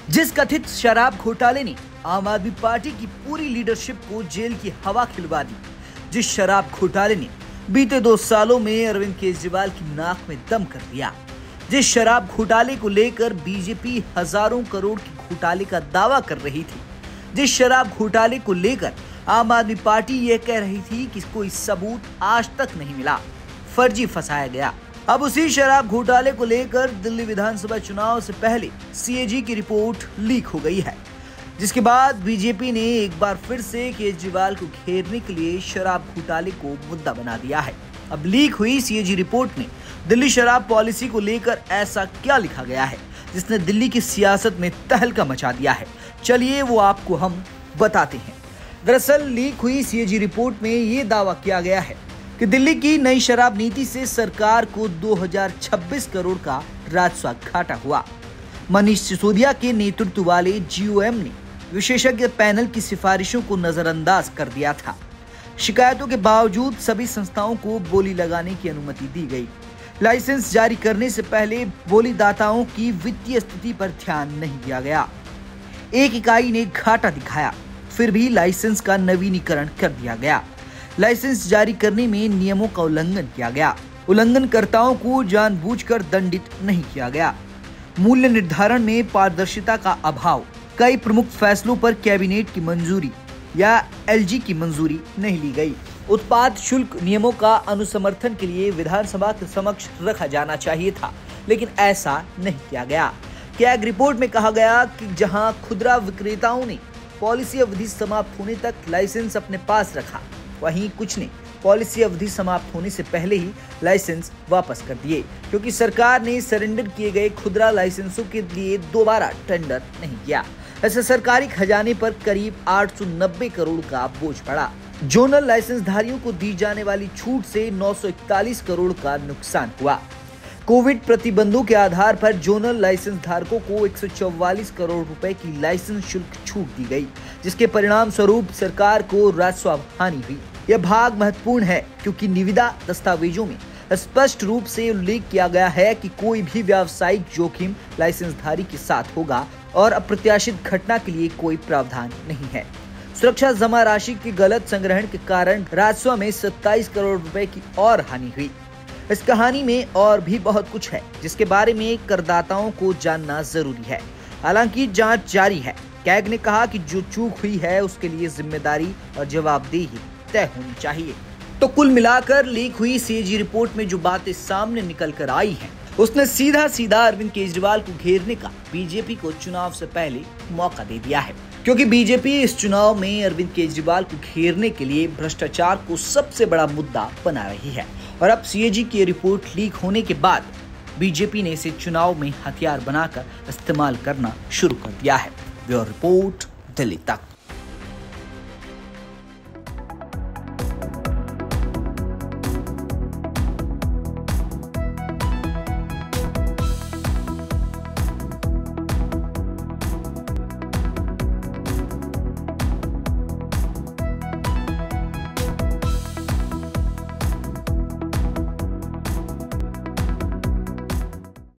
जिस कथित शराब घोटाले ने आम आदमी पार्टी की पूरी लीडरशिप को जेल की हवा खिलवा दी, जिस शराब घोटाले ने बीते 2 सालों में अरविंद केजरीवाल की नाक में दम कर दिया, जिस शराब घोटाले को लेकर बीजेपी हजारों करोड़ के घोटाले का दावा कर रही थी, जिस शराब घोटाले को लेकर आम आदमी पार्टी यह कह रही थी कि कोई सबूत आज तक नहीं मिला, फर्जी फंसाया गया। अब उसी शराब घोटाले को लेकर दिल्ली विधानसभा चुनाव से पहले सीएजी की रिपोर्ट लीक हो गई है, जिसके बाद बीजेपी ने एक बार फिर से केजरीवाल को घेरने के लिए शराब घोटाले को मुद्दा बना दिया है। अब लीक हुई सीएजी रिपोर्ट में दिल्ली शराब पॉलिसी को लेकर ऐसा क्या लिखा गया है जिसने दिल्ली की सियासत में तहलका मचा दिया है, चलिए वो आपको हम बताते हैं। दरअसल लीक हुई सीएजी रिपोर्ट में ये दावा किया गया है कि दिल्ली की नई शराब नीति से सरकार को 2026 करोड़ का राजस्व घाटा हुआ। मनीष सिसोदिया के नेतृत्व वाले जीओएम ने विशेषज्ञ पैनल की सिफारिशों को नजरअंदाज कर दिया था। शिकायतों के बावजूद सभी संस्थाओं को बोली लगाने की अनुमति दी गई। लाइसेंस जारी करने से पहले बोलीदाताओं की वित्तीय स्थिति पर ध्यान नहीं दिया गया। एक इकाई ने घाटा दिखाया, फिर भी लाइसेंस का नवीनीकरण कर दिया गया। लाइसेंस जारी करने में नियमों का उल्लंघन किया गया। उल्लंघनकर्ताओं को जानबूझकर दंडित नहीं किया गया। मूल्य निर्धारण में पारदर्शिता का अभाव। कई प्रमुख फैसलों पर कैबिनेट की मंजूरी या एलजी की मंजूरी नहीं ली गई। उत्पाद शुल्क नियमों का अनुसमर्थन के लिए विधानसभा के समक्ष रखा जाना चाहिए था, लेकिन ऐसा नहीं किया गया। कैग रिपोर्ट में कहा गया कि जहां खुदरा विक्रेताओं ने पॉलिसी अवधि समाप्त होने तक लाइसेंस अपने पास रखा, वहीं कुछ ने पॉलिसी अवधि समाप्त होने से पहले ही लाइसेंस वापस कर दिए, क्योंकि सरकार ने सरेंडर किए गए खुदरा लाइसेंसों के लिए दोबारा टेंडर नहीं किया। ऐसे सरकारी खजाने पर करीब 890 करोड़ का बोझ पड़ा। जोनल लाइसेंस धारियों को दी जाने वाली छूट से 941 करोड़ का नुकसान हुआ। कोविड प्रतिबंधों के आधार पर जोनल लाइसेंस धारकों को 144 करोड़ रुपए की लाइसेंस शुल्क छूट दी गई, जिसके परिणाम स्वरूप सरकार को राजस्व हानि हुई। यह भाग महत्वपूर्ण है क्योंकि निविदा दस्तावेजों में स्पष्ट रूप से उल्लेख किया गया है कि कोई भी व्यावसायिक जोखिम लाइसेंसधारी के साथ होगा और अप्रत्याशित घटना के लिए कोई प्रावधान नहीं है। सुरक्षा जमा राशि के गलत संग्रहण के कारण राजस्व में 27 करोड़ रुपए की और हानि हुई। इस कहानी में और भी बहुत कुछ है जिसके बारे में करदाताओं को जानना जरूरी है। हालांकि जांच जारी है। कैग ने कहा कि जो चूक हुई है उसके लिए जिम्मेदारी और जवाबदेही तय होनी चाहिए। तो कुल मिलाकर लीक हुई सीएजी रिपोर्ट में जो बातें सामने निकल कर आई हैं, उसने सीधा अरविंद केजरीवाल को घेरने का बीजेपी को चुनाव से पहले मौका दे दिया है, क्योंकि बीजेपी इस चुनाव में अरविंद केजरीवाल को घेरने के लिए भ्रष्टाचार को सबसे बड़ा मुद्दा बना रही है। और अब सीएजी की रिपोर्ट लीक होने के बाद बीजेपी ने इसे चुनाव में हथियार बनाकर इस्तेमाल करना शुरू कर दिया है। ब्यूरो रिपोर्ट, दिल्ली तक।